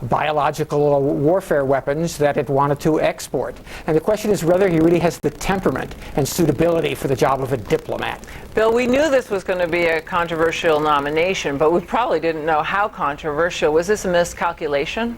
biological warfare weapons that it wanted to export. And the question is whether he really has the temperament and suitability for the job of a diplomat.
Bill, we knew this was going to be a controversial nomination, but we probably didn't know how controversial. Was this a miscalculation?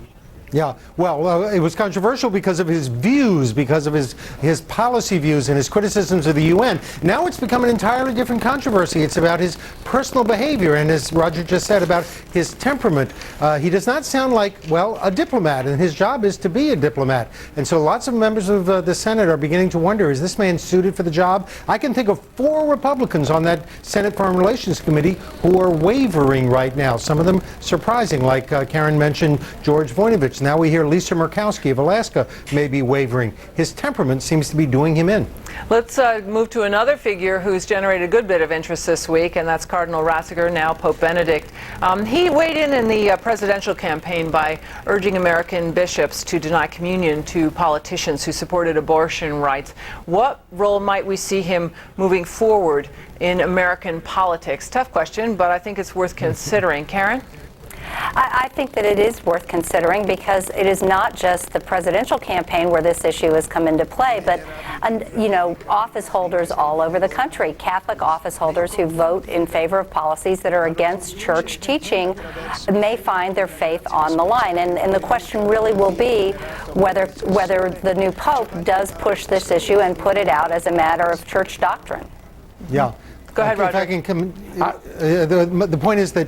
Yeah, well, it was controversial because of his views, because of his policy views and his criticisms of the UN. Now it's become an entirely different controversy. It's about his personal behavior and, as Roger just said, about his temperament. He does not sound like, well, a diplomat, and his job is to be a diplomat. And so lots of members of the Senate are beginning to wonder, is this man suited for the job? I can think of 4 Republicans on that Senate Foreign Relations Committee who are wavering right now. Some of them surprising, like Karen mentioned George Voinovich. Now we hear Lisa Murkowski of Alaska may be wavering. His temperament seems to be doing him in.
Let's move to another figure who's generated a good bit of interest this week, and that's Cardinal Ratzinger, now Pope Benedict. He weighed in the presidential campaign by urging American bishops to deny communion to politicians who supported abortion rights. What role might we see him moving forward in American politics? Tough question, but I think it's worth considering. Karen?
I think that it is worth considering because it is not just the presidential campaign where this issue has come into play, but office holders all over the country, Catholic office holders who vote in favor of policies that are against church teaching may find their faith on the line. And the question really will be whether the new Pope does push this issue and put it out as a matter of church doctrine.
Yeah.
Go ahead, Roger.
If I can come The point is that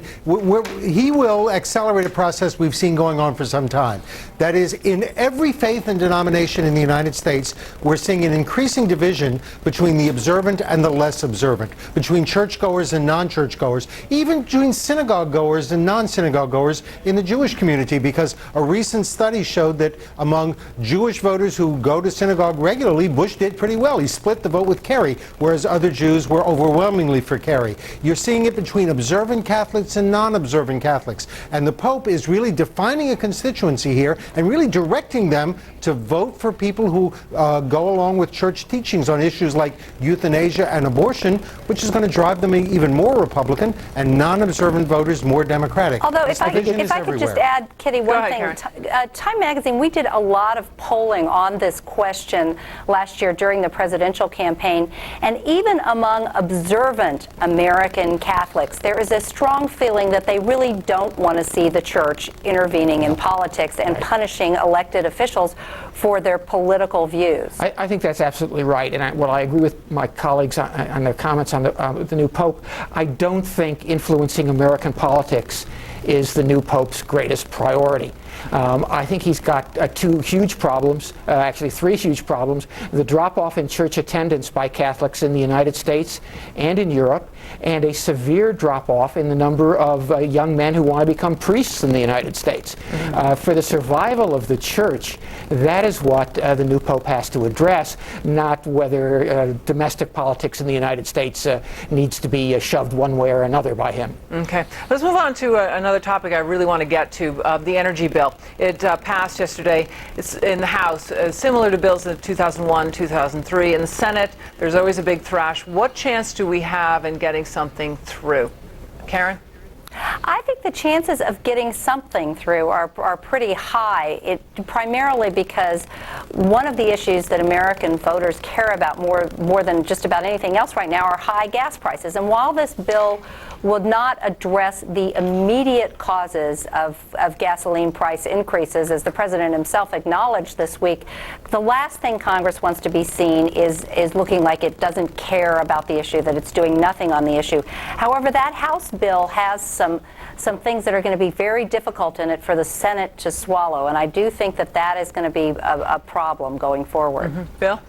he will accelerate a process we've seen going on for some time. That is, in every faith and denomination in the United States, we're seeing an increasing division between the observant and the less observant, between churchgoers and non-churchgoers, even between synagogue goers and non-synagogue goers in the Jewish community, because a recent study showed that among Jewish voters who go to synagogue regularly, Bush did pretty well. He split the vote with Kerry, whereas other Jews were overwhelmingly for Kerry. You're seeing it between observant Catholics and non-observant Catholics. And the Pope is really defining a constituency here and really directing them to vote for people who go along with church teachings on issues like euthanasia and abortion, which is going to drive them even more Republican and non-observant voters more Democratic.
Although, if I could just add, Kitty, one thing. Time Magazine, we did a lot of polling on this question last year during the presidential campaign, and even among observant American Catholics, there is a strong feeling that they really don't want to see the church intervening in politics and punishing elected officials for their political views.
I think that's absolutely right, and I agree with my colleagues on their comments on the new Pope. I don't think influencing American politics is the new Pope's greatest priority. I think he's got two huge problems, actually three huge problems: the drop-off in church attendance by Catholics in the United States and in Europe, and a severe drop-off in the number of young men who want to become priests in the United States. For the survival of the church, that is what the new Pope has to address, not whether domestic politics in the United States needs to be shoved one way or another by him.
Okay, let's move on to another topic I really want to get to, the energy bill. It passed yesterday. It's in the House, similar to bills in 2001, 2003. In the Senate, there's always a big thrash. What chance do we have in getting something through? Karen?
I think the chances of getting something through are pretty high, primarily because one of the issues that American voters care about more than just about anything else right now are high gas prices. And while this bill will not address the immediate causes of gasoline price increases, as the president himself acknowledged this week, the last thing Congress wants to be seen is looking like it doesn't care about the issue, that it's doing nothing on the issue. However, that House bill has some things that are going to be very difficult in it for the Senate to swallow, and I do think that is going to be a problem going forward.
Bill?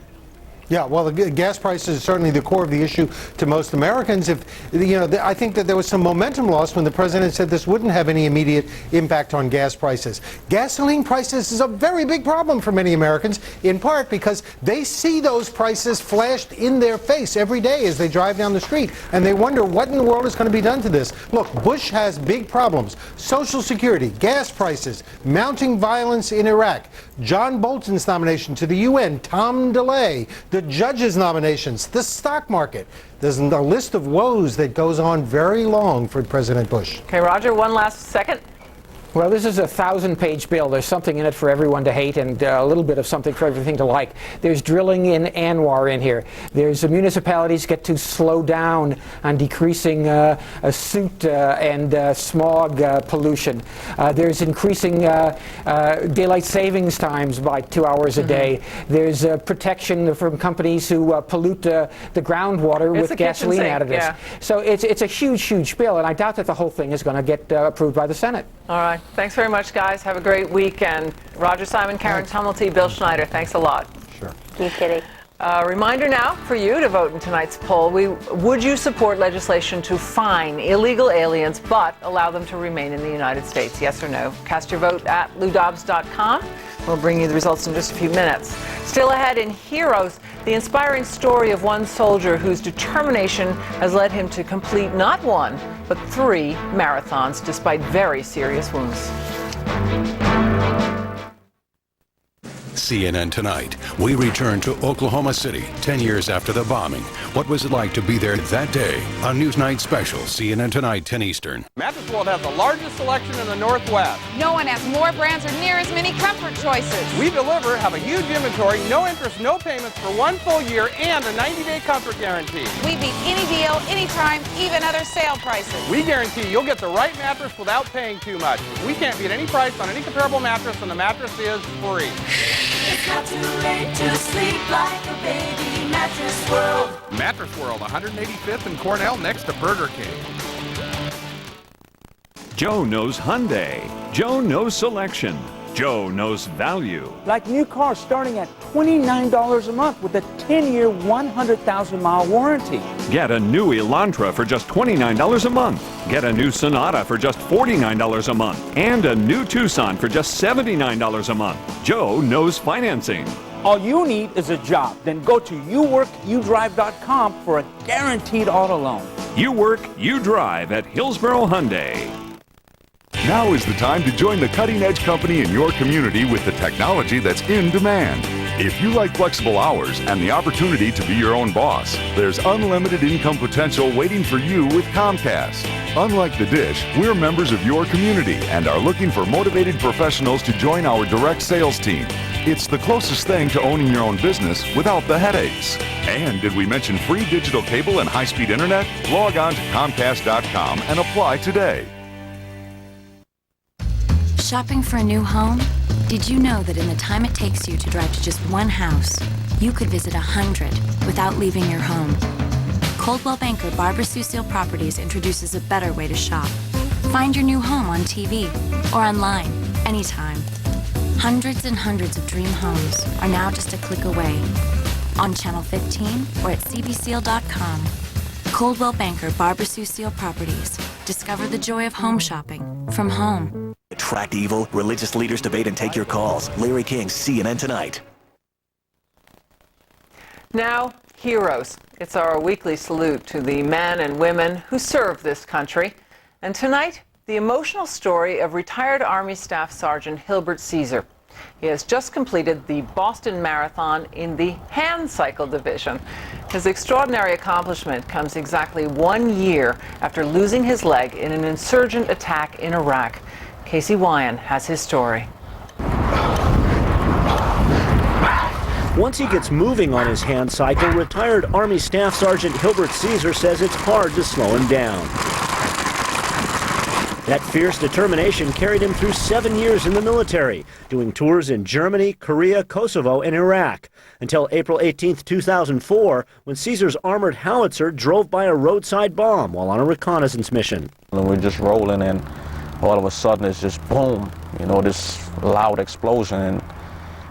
Yeah, well, the gas prices is certainly the core of the issue to most Americans. I think that there was some momentum lost when the president said this wouldn't have any immediate impact on gas prices. Gasoline prices is a very big problem for many Americans, in part because they see those prices flashed in their face every day as they drive down the street, and they wonder what in the world is going to be done to this. Look, Bush has big problems: Social Security, gas prices, mounting violence in Iraq, John Bolton's nomination to the UN, Tom DeLay, the judges' nominations, the stock market. There's a list of woes that goes on very long for President Bush.
Okay, Roger, one last second.
Well, this is a 1,000-page bill. There's something in it for everyone to hate and a little bit of something for everything to like. There's drilling in Anwar in here. There's municipalities get to slow down on decreasing soot and smog pollution. There's increasing daylight savings times by 2 hours a day. There's protection from companies who pollute the groundwater with gasoline additives.
Yeah.
So it's a huge, huge bill, and I doubt that the whole thing is going to get approved by the Senate.
All right. Thanks very much, guys. Have a great weekend. Roger Simon, Karen Tumulty, Bill Schneider, thanks a lot.
Sure.
Thank you, Kitty.
Reminder now for you to vote in tonight's poll. Would you support legislation to fine illegal aliens but allow them to remain in the United States? Yes or no? Cast your vote at LouDobbs.com. We'll bring you the results in just a few minutes. Still ahead in Heroes, the inspiring story of one soldier whose determination has led him to complete not one, but 3 marathons despite very serious wounds.
CNN Tonight, we return to Oklahoma City 10 years after the bombing. What was it like to be there that day? On Newsnight Special, CNN Tonight, 10 Eastern.
Mattress World has the largest selection in the Northwest.
No one has more brands or near as many comfort choices.
We deliver, have a huge inventory, no interest, no payments for 1 full year, and a 90-day comfort guarantee.
We beat any deal, anytime, even other sale prices.
We guarantee you'll get the right mattress without paying too much. We can't beat any price on any comparable mattress, and the mattress is free.
It's not too late to sleep like a baby. Mattress World.
Mattress World, 185th and Cornell, next to Burger King.
Joe knows Hyundai. Joe knows selection. Joe knows value.
Like new cars starting at $29 a month with a 10-year, 100,000-mile warranty.
Get a new Elantra for just $29 a month. Get a new Sonata for just $49 a month. And a new Tucson for just $79 a month. Joe knows financing.
All you need is a job. Then go to youworkyouDrive.com for a guaranteed auto loan.
You work, you drive at Hillsborough Hyundai.
Now is the time to join the cutting-edge company in your community with the technology that's in demand. If you like flexible hours and the opportunity to be your own boss, there's unlimited income potential waiting for you with Comcast. Unlike the Dish, we're members of your community and are looking for motivated professionals to join our direct sales team. It's the closest thing to owning your own business without the headaches. And did we mention free digital cable and high-speed internet? Log on to Comcast.com and apply today.
Shopping for a new home? Did you know that in the time it takes you to drive to just one house, you could visit 100 without leaving your home? Coldwell Banker Barbara Sue Seal Properties introduces a better way to shop. Find your new home on TV or online, anytime. Hundreds and hundreds of dream homes are now just a click away. On Channel 15 or at cbseal.com. Coldwell Banker Barbara Sue Seal Properties. Discover the joy of home shopping from home.
Attract evil, religious leaders debate and take your calls. Larry King, CNN Tonight.
Now, heroes. It's our weekly salute to the men and women who serve this country. And tonight, the emotional story of retired Army Staff Sergeant Hilbert Caesar. He has just completed the Boston Marathon in the hand cycle division. His extraordinary accomplishment comes exactly 1 year after losing his leg in an insurgent attack in Iraq. Casey Wyan has his story.
Once he gets moving on his hand cycle, retired Army Staff Sergeant Hilbert Caesar says it's hard to slow him down. That fierce determination carried him through 7 years in the military, doing tours in Germany, Korea, Kosovo, and Iraq, until April 18, 2004, when Caesar's armored howitzer drove by a roadside bomb while on a reconnaissance mission.
And we're just rolling, and all of a sudden it's just boom, you know, this loud explosion,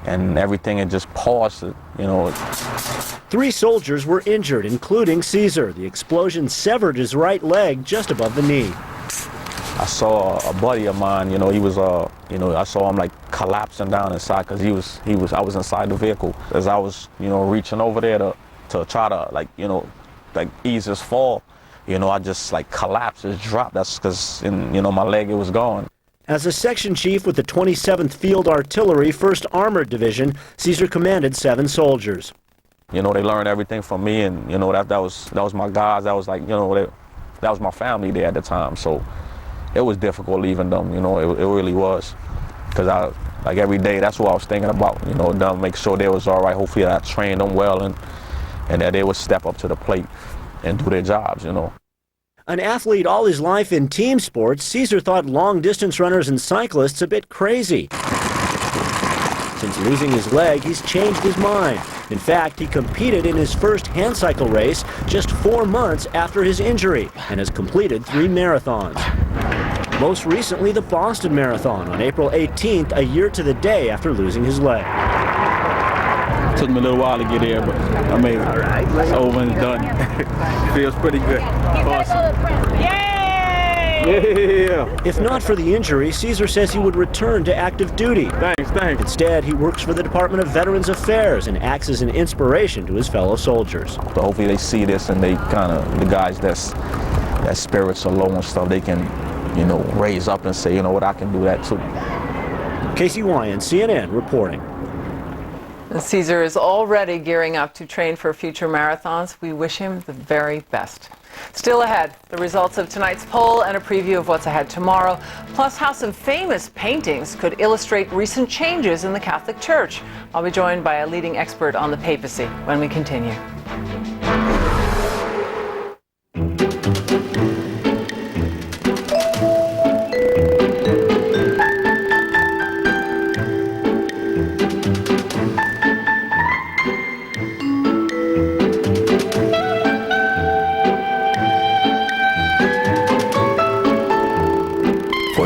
and everything had just paused, you know.
3 soldiers were injured, including Caesar. The explosion severed his right leg just above the knee.
I saw a buddy of mine, you know, he was, you know, I saw him like collapsing down inside because I was inside the vehicle. As I was, you know, reaching over there to try to, like, you know, like ease his fall, you know, I just like collapsed, just dropped. That's because, you know, my leg, it was gone.
As a section chief with the 27th Field Artillery, 1st Armored Division, Caesar commanded 7 soldiers.
You know, they learned everything from me, and, you know, that was my guys. That was like, you know, that was my family there at the time. So it was difficult leaving them, you know, it really was. Because like every day, that's what I was thinking about, you know, them, make sure they was all right. Hopefully I trained them well and that they would step up to the plate and do their jobs, you know.
An athlete all his life in team sports, Caesar thought long-distance runners and cyclists a bit crazy. Since losing his leg, he's changed his mind. In fact, he competed in his first hand cycle race just 4 months after his injury and has completed 3 marathons. Most recently, the Boston Marathon on April 18th, a year to the day after losing his leg.
Took me a little while to get there, but I made it. It's over and done. Feels pretty good. Awesome. Yeah.
If not for the injury, Caesar says he would return to active duty.
Thanks.
Instead, he works for the Department of Veterans Affairs and acts as an inspiration to his fellow soldiers.
So hopefully they see this and they kind of, the guys that spirits are low and stuff, they can, you know, raise up and say, you know what, I can do that too.
Casey Wyan, CNN, reporting.
Caesar is already gearing up to train for future marathons. We wish him the very best. Still ahead, the results of tonight's poll and a preview of what's ahead tomorrow, plus how some famous paintings could illustrate recent changes in the Catholic Church. I'll be joined by a leading expert on the papacy when we continue.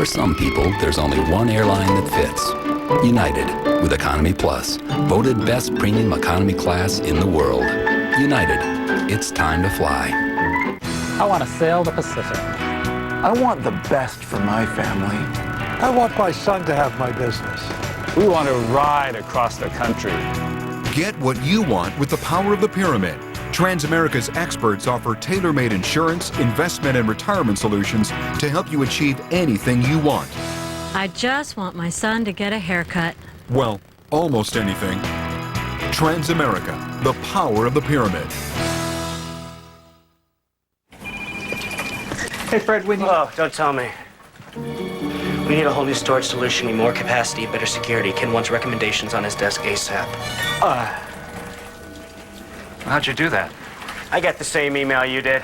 For some people, there's only one airline that fits. United, with Economy Plus, voted best premium economy class in the world. United, it's time to fly.
I want to sail the Pacific.
I want the best for my family.
I want my son to have my business.
We want to ride across the country.
Get what you want with the power of the pyramid. Transamerica's experts offer tailor-made insurance, investment, and retirement solutions to help you achieve anything you want.
I just want my son to get a haircut.
Well, almost anything. Transamerica, the power of the pyramid.
Hey, Fred, when you...
Oh, don't tell me. We need a whole new storage solution, need more capacity, better security. Ken wants recommendations on his desk ASAP.
How'd you do that?
I got the same email you did.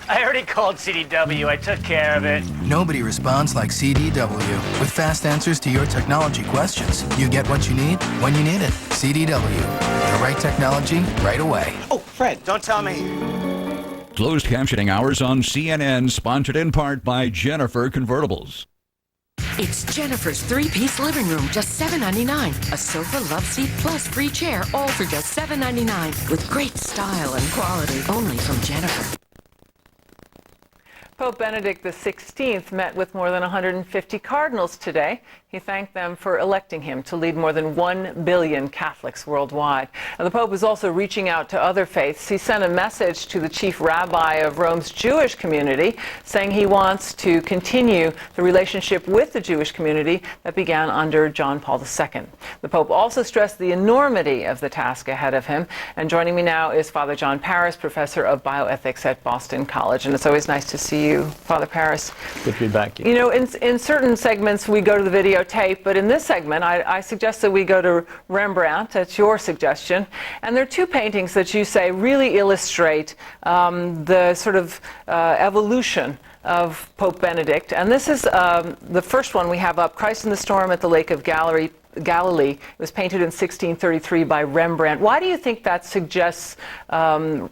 I already called CDW. I took care of it.
Nobody responds like CDW. With fast answers to your technology questions. You get what you need when you need it. CDW. The right technology, right away.
Oh, Fred, don't tell me.
Closed captioning hours on CNN, sponsored in part by Jennifer Convertibles.
It's Jennifer's three-piece living room, just $7.99. A sofa, love seat, plus free chair, all for just $7.99. With great style and quality, only from Jennifer.
Pope Benedict XVI met with more than 150 cardinals today. He thanked them for electing him to lead more than 1 billion Catholics worldwide. Now, the Pope is also reaching out to other faiths. He sent a message to the chief rabbi of Rome's Jewish community, saying he wants to continue the relationship with the Jewish community that began under John Paul II. The Pope also stressed the enormity of the task ahead of him. And joining me now is Father John Paris, professor of bioethics at Boston College. And it's always nice to see you, Father Paris.
Good to be back.
You know, in certain segments we go to the videotape, but in this segment I suggest that we go to Rembrandt. That's your suggestion. And there are two paintings that you say really illustrate the sort of evolution of Pope Benedict. And this is the first one we have up, Christ in the Storm at the Lake of Galilee. It was painted in 1633 by Rembrandt. Why do you think that suggests Cardinal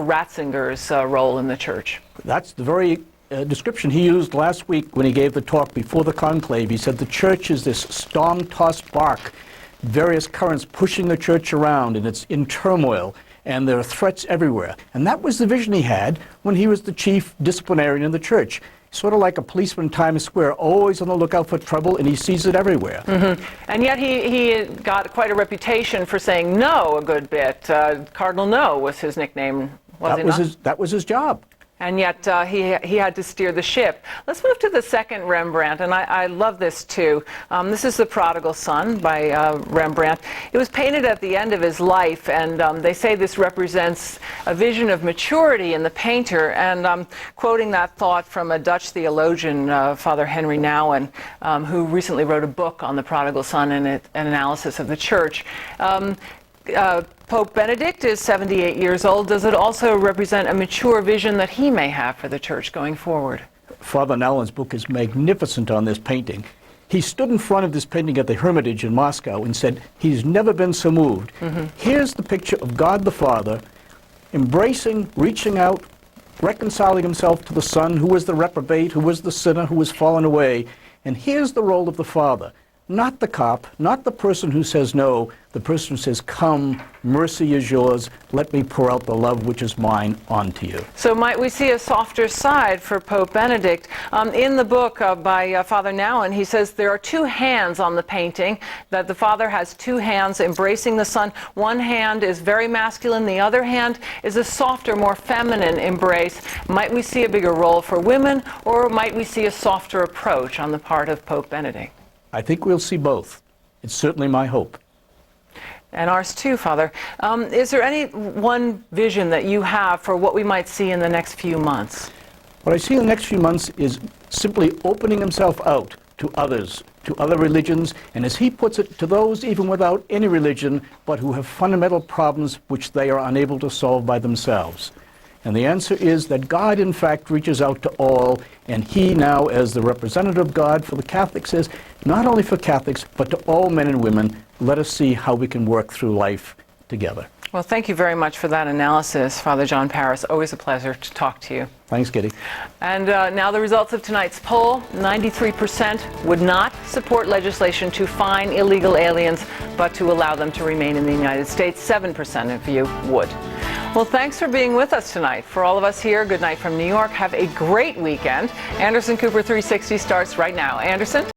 Ratzinger's role in the church?
That's the very description he used last week when he gave the talk before the conclave. He said the church is this storm-tossed bark, various currents pushing the church around, and it's in turmoil, and there are threats everywhere. And that was the vision he had when he was the chief disciplinarian in the church. Sort of like a policeman in Times Square, always on the lookout for trouble, and he sees it everywhere.
Mm-hmm. And yet he got quite a reputation for saying no a good bit. Cardinal No was his nickname,
That was his job.
And yet he had to steer the ship. Let's move to the second Rembrandt, and I love this too. This is The Prodigal Son by Rembrandt. It was painted at the end of his life, and they say this represents a vision of maturity in the painter. And I'm quoting that thought from a Dutch theologian, Father Henry Nouwen, who recently wrote a book on the prodigal son and an analysis of the church. Pope Benedict is 78 years old. Does it also represent a mature vision that he may have for the church going forward?
Father Nouwen's book is magnificent on this painting. He stood in front of this painting at the Hermitage in Moscow and said he's never been so moved. Mm-hmm. Here's the picture of God the Father embracing, reaching out, reconciling himself to the Son, who was the reprobate, who was the sinner, who was fallen away. And here's the role of the Father. Not the cop, not the person who says no, the person who says, come, mercy is yours, let me pour out the love which is mine onto you.
So might we see a softer side for Pope Benedict? In the book by Father Nouwen, he says there are two hands on the painting, that the Father has two hands embracing the Son. One hand is very masculine, the other hand is a softer, more feminine embrace. Might we see a bigger role for women, or might we see a softer approach on the part of Pope Benedict?
I think we'll see both. It's certainly my hope.
And ours too, Father. Is there any one vision that you have for what we might see in the next few months?
What I see in the next few months is simply opening himself out to others, to other religions, and as he puts it, to those even without any religion, but who have fundamental problems which they are unable to solve by themselves. And the answer is that God, in fact, reaches out to all, and he now, as the representative of God for the Catholics, says, not only for Catholics, but to all men and women, let us see how we can work through life together.
Well, thank you very much for that analysis, Father John Paris. Always a pleasure to talk to you.
Thanks, Kitty.
And now the results of tonight's poll. 93% would not support legislation to fine illegal aliens, but to allow them to remain in the United States. 7% of you would. Well, thanks for being with us tonight. For all of us here, good night from New York. Have a great weekend. Anderson Cooper 360 starts right now. Anderson?